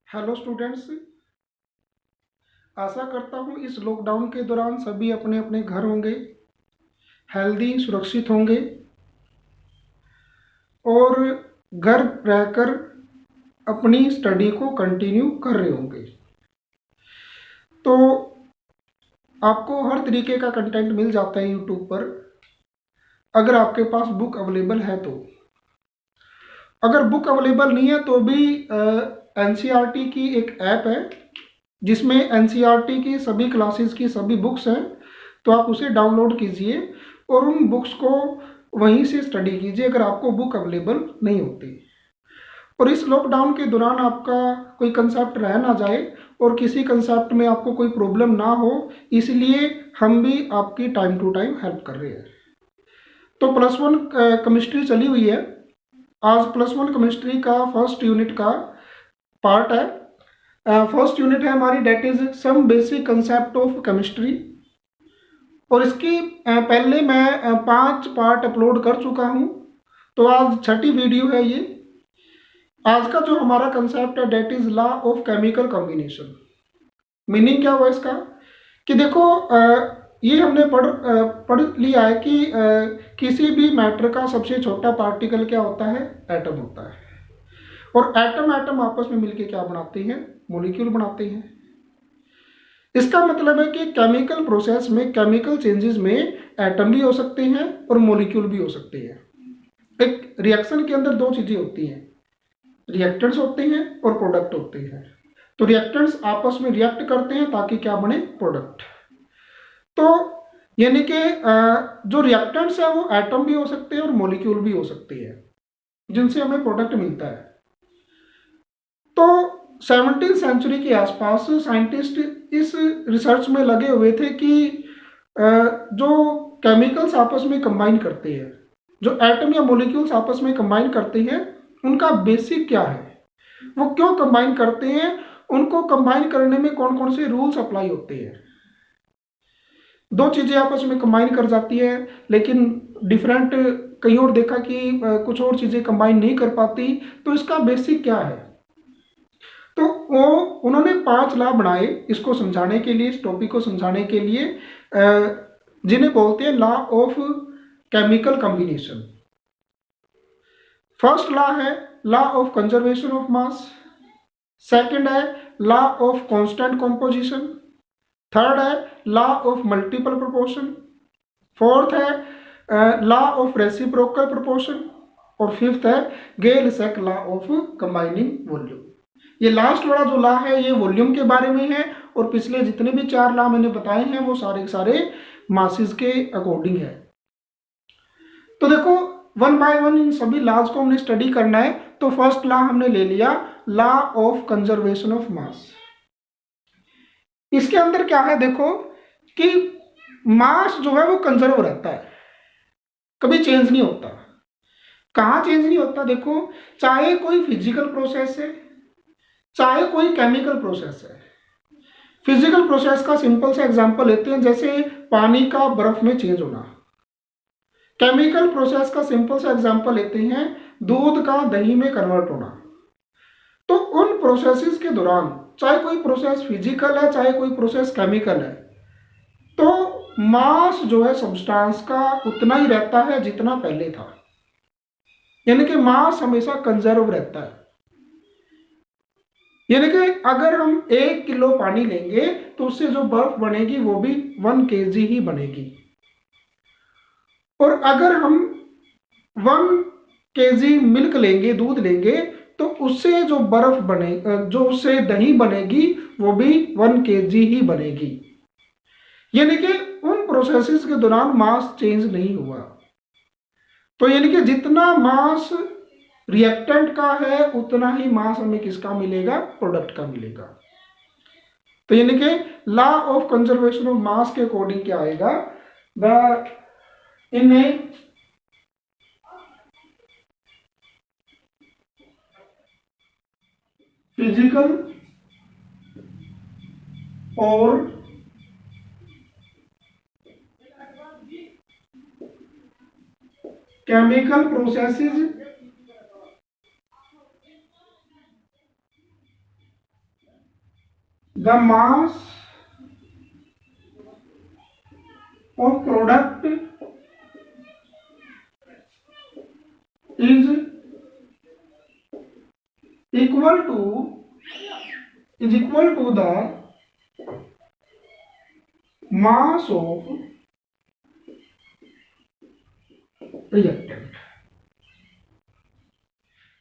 Hello students. आशा करता हूँ इस लॉकडाउन के दौरान सभी अपने अपने घर होंगे, हेल्दी सुरक्षित होंगे और घर रहकर अपनी स्टडी को कंटिन्यू कर रहे होंगे। तो आपको हर तरीके का कंटेंट मिल जाता है यूट्यूब पर, अगर आपके पास बुक अवेलेबल है तो। अगर बुक अवेलेबल नहीं है तो भी एनसीईआरटी की एक ऐप है जिसमें एनसीईआरटी की सभी क्लासेस की सभी बुक्स हैं, तो आप उसे डाउनलोड कीजिए और उन बुक्स को वहीं से स्टडी कीजिए अगर आपको बुक अवेलेबल नहीं होती। और इस लॉकडाउन के दौरान आपका कोई कंसेप्ट रह ना जाए और किसी कंसेप्ट में आपको कोई प्रॉब्लम ना हो, इसलिए हम भी आपकी टाइम टू टाइम हेल्प कर रहे हैं। तो प्लस वन केमिस्ट्री चली हुई है। आज प्लस वन केमिस्ट्री का फर्स्ट यूनिट का पार्ट है। फर्स्ट यूनिट है हमारी, that is some basic concept of chemistry. और इसकी पहले मैं 5 पार्ट अपलोड कर चुका हूँ, तो आज छठी वीडियो है ये। आज का जो हमारा कंसेप्ट है that is law of chemical combination. Meaning क्या हुआ इसका कि देखो, ये हमने पढ़ लिया है कि किसी भी मैटर का सबसे छोटा पार्टिकल क्या होता है, एटम होता है। और एटम एटम आपस में मिलके क्या बनाते हैं, मॉलिक्यूल बनाते हैं। इसका मतलब है कि केमिकल प्रोसेस में, केमिकल चेंजेस में एटम भी हो सकते हैं और मॉलिक्यूल भी हो सकते हैं। एक रिएक्शन के अंदर दो चीजें होती हैं, रिएक्टेंट्स होते हैं और प्रोडक्ट होते हैं। तो रिएक्टेंट्स आपस में रिएक्ट करते हैं ताकि क्या बने, प्रोडक्ट। तो यानी कि जो रिएक्टेंट्स है वो एटम भी हो सकते हैं और मॉलिक्यूल भी हो सकते हैं जिनसे हमें प्रोडक्ट मिलता है। तो 17वीं सेंचुरी के आसपास साइंटिस्ट इस रिसर्च में लगे हुए थे कि जो केमिकल्स आपस में कंबाइन करते हैं, जो एटम या मॉलिक्यूल्स आपस में कंबाइन करते हैं, उनका बेसिक क्या है, वो क्यों कंबाइन करते हैं, उनको कंबाइन करने में कौन कौन से रूल्स अप्लाई होते हैं। दो चीजें आपस में कंबाइन कर जाती है लेकिन डिफरेंट, कहीं और देखा कि कुछ और चीजें कंबाइन नहीं कर पाती, तो इसका बेसिक क्या है। तो वो उन्होंने 5 लॉ बनाए इसको समझाने के लिए, इस टॉपिक को समझाने के लिए, जिन्हें बोलते हैं law of chemical combination. First law है law of conservation of mass. Second है law of constant composition. Third है law of multiple proportion. Fourth है लॉ ऑफ रेसिप्रोकल प्रोपोर्शन। और फिफ्थ है Gay Lussac law of combining volume. ये last वाला जो law है ये वॉल्यूम के बारे में है, और पिछले जितने भी 4 लॉ मैंने बताए हैं वो सारे के सारे मासेस के अकॉर्डिंग है। तो देखो, वन बाय वन इन सभी लॉज को हमने स्टडी करना है। तो फर्स्ट लॉ हमने ले लिया, लॉ ऑफ कंजर्वेशन ऑफ मास। इसके अंदर क्या है देखो कि मास जो है वो कंजर्व रहता है, कभी चेंज नहीं होता। कहाँ चेंज नहीं होता, देखो, चाहे कोई फिजिकल प्रोसेस है चाहे कोई केमिकल प्रोसेस है। फिजिकल प्रोसेस का सिंपल सा एग्जांपल लेते हैं, जैसे पानी का बर्फ में चेंज होना। केमिकल प्रोसेस का सिंपल सा एग्जांपल लेते हैं, दूध का दही में कन्वर्ट होना। तो उन प्रोसेसेस के दौरान, चाहे कोई प्रोसेस फिजिकल है चाहे कोई प्रोसेस केमिकल है, तो मास जो है सब्सटेंस का उतना ही रहता है जितना पहले था। यानी कि मास हमेशा कंजर्व रहता है। यानी कि अगर हम 1 किलो पानी लेंगे तो उससे जो बर्फ बनेगी वो भी 1 kg ही बनेगी। और अगर हम 1 kg मिल्क लेंगे, दूध लेंगे, तो उससे जो बर्फ बने, जो उससे दही बनेगी वो भी 1 kg ही बनेगी। यानी कि उन प्रोसेसेस के दौरान मास चेंज नहीं हुआ। तो यानी कि जितना मास रिएक्टेंट का है उतना ही मास हमें किसका मिलेगा, प्रोडक्ट का मिलेगा। तो यानी कि लॉ ऑफ कंजर्वेशन ऑफ मास के अकॉर्डिंग क्या आएगा, द इन ए फिजिकल और chemical processes the mass of product is equal to the mass of reactant.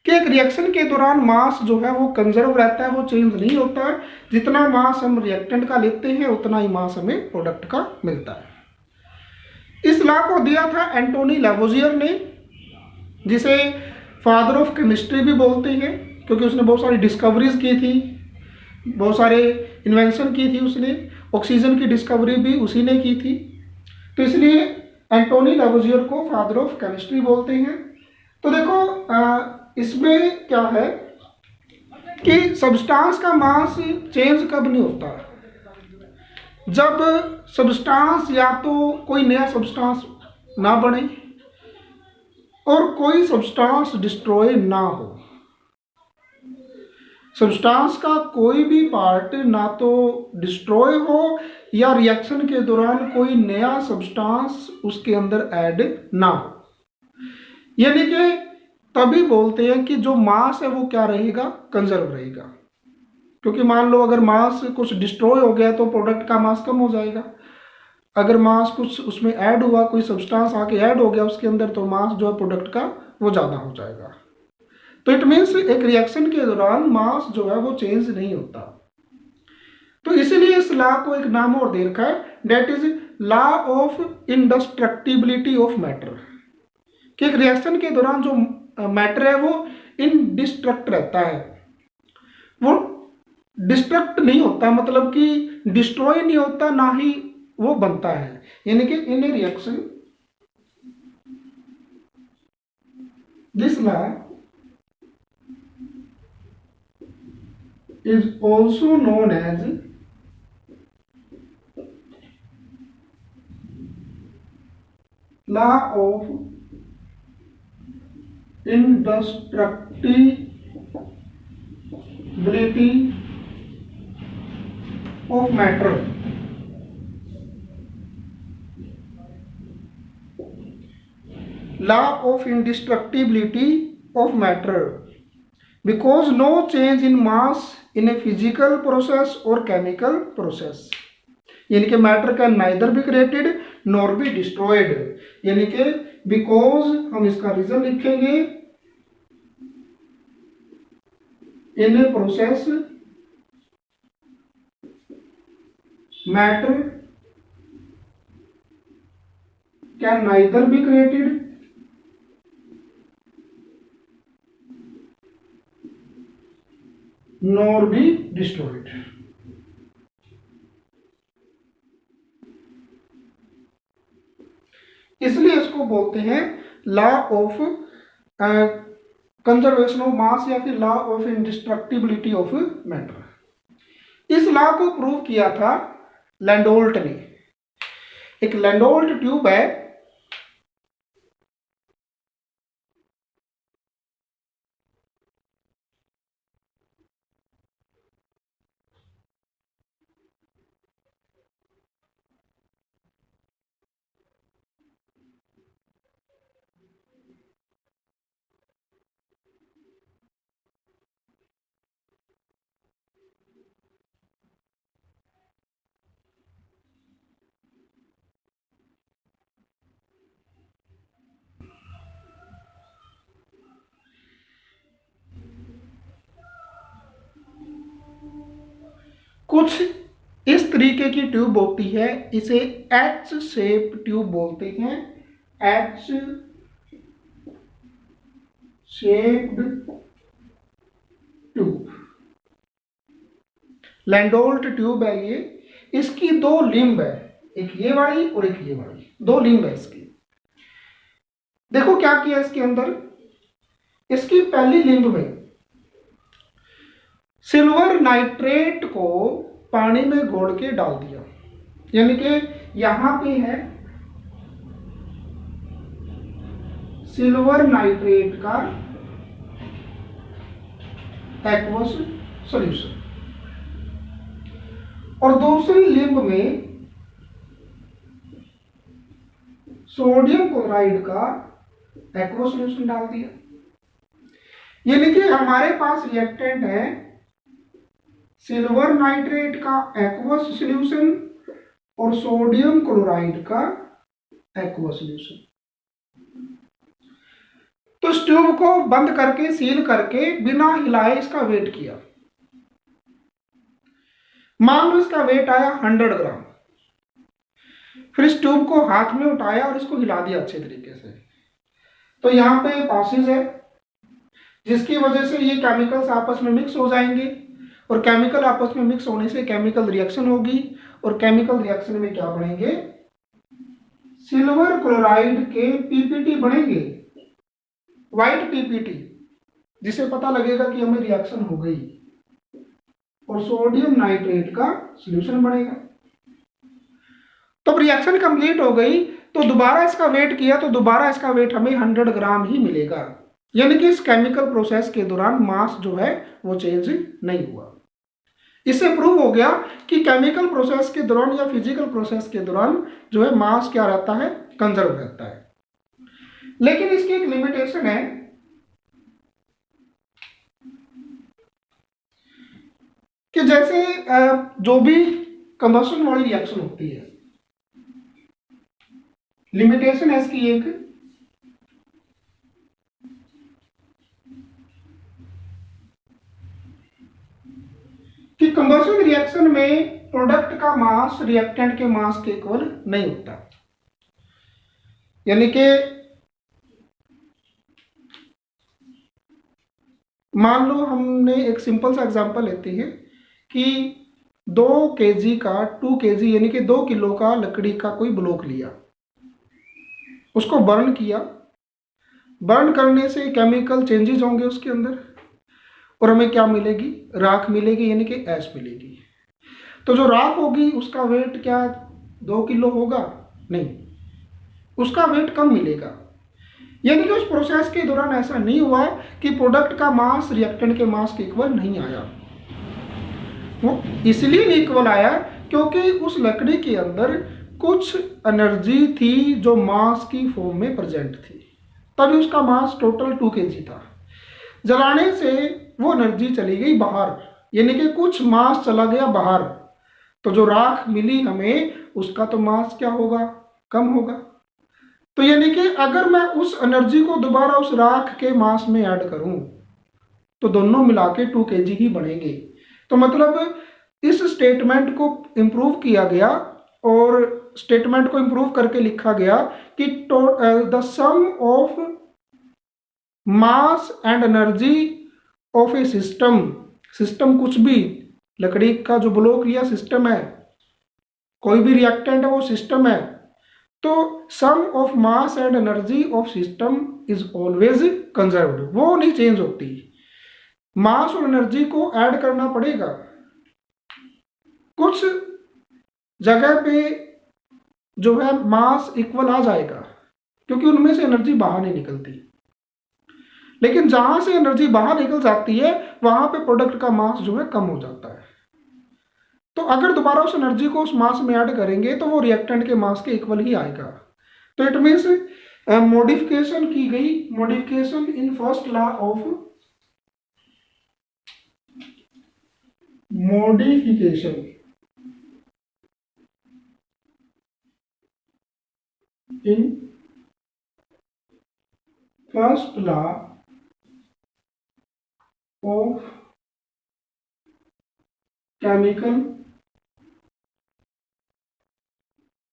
कि एक रिएक्शन के दौरान मास जो है वो कंजर्व रहता है, वो चेंज नहीं होता है। जितना मास हम रिएक्टेंट का लेते हैं उतना ही मास हमें प्रोडक्ट का मिलता है। इस लॉ को दिया था एंटोनी लैवोजियर ने, जिसे फादर ऑफ केमिस्ट्री भी बोलते हैं, क्योंकि उसने बहुत सारी डिस्कवरीज की थी, बहुत सारे इन्वेंशन की थी उसने। ऑक्सीजन की डिस्कवरी भी उसी ने की थी, तो इसलिए एंटोनी लैवोजियर को फादर ऑफ केमिस्ट्री बोलते हैं। तो देखो इसमें क्या है कि सब्सटेंस का मास चेंज कब नहीं होता, जब सब्सटेंस या तो कोई नया सब्सटेंस ना बने और कोई सब्सटेंस डिस्ट्रॉय ना हो। सब्सटेंस का कोई भी पार्ट ना तो डिस्ट्रॉय हो या रिएक्शन के दौरान कोई नया सब्सटेंस उसके अंदर ऐड ना हो, यानी कि तभी बोलते हैं कि जो मास है वो क्या रहेगा, कंजर्व रहेगा। क्योंकि मान लो अगर मास कुछ डिस्ट्रॉय हो गया तो प्रोडक्ट का मास कम हो जाएगा, अगर मास कुछ उसमें ऐड हुआ, कोई सब्सटेंस आके ऐड हो गया उसके अंदर, तो मास जो है प्रोडक्ट का वो ज़्यादा हो जाएगा। तो इट मीन्स एक रिएक्शन के दौरान मास जो है वो चेंज नहीं होता। तो इसीलिए इस लॉ को एक नाम और दे रखा है, that is law of indestructibility of matter. कि एक रिएक्शन के दौरान जो मैटर है वो इनडिस्ट्रक्ट रहता है, वो डिस्ट्रक्ट नहीं होता, मतलब कि डिस्ट्रॉय नहीं होता, ना ही वो बनता है। यानी कि in a reaction this law is also known as law of indestructibility of matter। law of indestructibility of matter because no change in mass in a physical process or chemical process। यानी कि matter can neither be created nor be destroyed, यानी कि because हम इसका reason लिखेंगे in a process matter can neither be created nor be destroyed। इसलिए इसको बोलते हैं law of conservation of mass या फिर law of indestructibility of matter. इस लॉ को प्रूव किया था लैंडोल्ट ने। एक लैंडोल्ट ट्यूब है, कुछ इस तरीके की ट्यूब होती है, इसे एच शेप ट्यूब बोलते हैं। एच शेप्ड ट्यूब लैंडोल्ट ट्यूब है ये। इसकी दो लिंब है, एक ये वाली और एक ये वाली, दो लिंब है इसकी। देखो क्या किया इसके अंदर, इसकी पहली लिंब में सिल्वर नाइट्रेट को पानी में घोल के डाल दिया, यानी कि यहां पे है सिल्वर नाइट्रेट का एक्वस सॉल्यूशन। और दूसरी लिंब में सोडियम क्लोराइड का एक्वा सॉल्यूशन डाल दिया। यानी कि हमारे पास रिएक्टेंट है सिल्वर नाइट्रेट का एक्वस सॉल्यूशन और सोडियम क्लोराइड का एक्वा सॉल्यूशन। तो इस ट्यूब को बंद करके सील करके बिना हिलाए इसका वेट किया। मान लो इसका वेट आया 100 ग्राम। फिर इस ट्यूब को हाथ में उठाया और इसको हिला दिया अच्छे तरीके से। तो यहाँ पे पासेज है जिसकी वजह से ये केमिकल्स आपस में मिक्स हो जाएंगे और केमिकल आपस में मिक्स होने से केमिकल रिएक्शन होगी और केमिकल रिएक्शन में क्या बनेंगे, सिल्वर क्लोराइड के पीपीटी बनेंगे, व्हाइट पीपीटी, जिसे पता लगेगा कि हमें रिएक्शन हो गई, और सोडियम नाइट्रेट का सॉल्यूशन बनेगा। तो रिएक्शन कंप्लीट हो गई तो दोबारा इसका वेट किया तो दोबारा इसका वेट हमें 100 ग्राम ही मिलेगा। यानी कि इस केमिकल प्रोसेस के दौरान मास जो है वो चेंज नहीं हुआ। इससे प्रूव हो गया कि केमिकल प्रोसेस के दौरान या फिजिकल प्रोसेस के दौरान जो है मास क्या रहता है, कंजर्व रहता है। लेकिन इसकी एक लिमिटेशन है कि जैसे जो भी कंबशन वाली रिएक्शन होती है, लिमिटेशन है इसकी एक कि कंबशन रिएक्शन में प्रोडक्ट का मास रिएक्टेंट के मास के इक्वल नहीं होता। यानी कि मान लो हमने एक सिंपल सा एग्जांपल लेते हैं कि 2 kg का 2 kg यानी कि 2 किलो का लकड़ी का कोई ब्लॉक लिया, उसको बर्न किया। बर्न करने से केमिकल चेंजेस होंगे उसके अंदर और हमें क्या मिलेगी, राख मिलेगी, यानी कि ऐश मिलेगी। तो जो राख होगी उसका वेट क्या 2 किलो होगा? नहीं, उसका वेट कम मिलेगा। यानी कि उस प्रोसेस के दौरान ऐसा नहीं हुआ कि प्रोडक्ट का मास रिएक्टेंट के मास के इक्वल नहीं आया। वो इसलिए नहीं इक्वल आया क्योंकि उस लकड़ी के अंदर कुछ एनर्जी थी जो मास की फॉर्म में प्रेजेंट थी, तभी उसका मास टोटल 2 kg था। जलाने से वो एनर्जी चली गई बाहर, यानी कि कुछ मास चला गया बाहर, तो जो राख मिली हमें उसका तो मास क्या होगा, कम होगा। तो यानी कि अगर मैं उस एनर्जी को दोबारा उस राख के मास में ऐड करूं तो दोनों मिला के 2 kg ही बनेंगे। तो मतलब इस स्टेटमेंट को इंप्रूव किया गया और स्टेटमेंट को इंप्रूव करके लिखा गया कि the sum of mass and energy of a system, system कुछ भी, लकड़ी का जो ब्लॉक लिया सिस्टम है, कोई भी रिएक्टेंट है वो सिस्टम है, तो sum of mass and energy of system is always conserved, वो नहीं चेंज होती। मास और एनर्जी को ऐड करना पड़ेगा, कुछ जगह पे जो है मास इक्वल आ जाएगा क्योंकि उनमें से एनर्जी बाहर नहीं निकलती, लेकिन जहां से एनर्जी बाहर निकल जाती है वहां पे प्रोडक्ट का मास जो है कम हो जाता है। तो अगर दोबारा उस एनर्जी को उस मास में ऐड करेंगे तो वो रिएक्टेंट के मास के इक्वल ही आएगा। तो इट मीन्स मॉडिफिकेशन की गई, modification in first law of modification in first law of chemical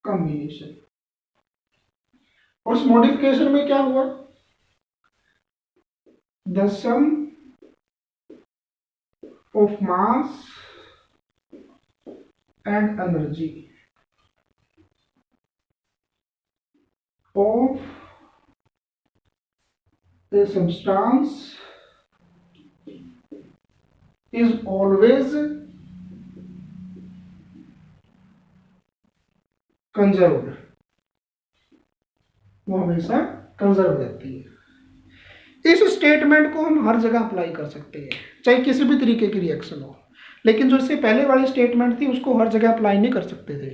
combination। और उस मॉडिफिकेशन में क्या हुआ, the sum of mass and energy of a substance is always conserved, वो हमेशा कंजर्व रहती है। इस स्टेटमेंट को हम हर जगह अप्लाई कर सकते हैं, चाहे किसी भी तरीके की रिएक्शन हो, लेकिन जो इससे पहले वाली स्टेटमेंट थी उसको हर जगह अप्लाई नहीं कर सकते थे।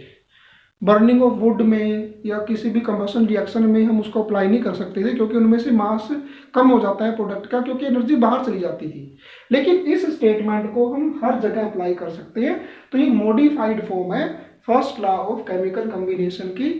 बर्निंग ऑफ वुड में या किसी भी कंबशन रिएक्शन में हम उसको अप्लाई नहीं कर सकते थे, क्योंकि उनमें से मास कम हो जाता है प्रोडक्ट का, क्योंकि एनर्जी बाहर चली जाती थी। लेकिन इस स्टेटमेंट को हम हर जगह अप्लाई कर सकते हैं। तो ये मॉडिफाइड फॉर्म है first law of chemical combination की,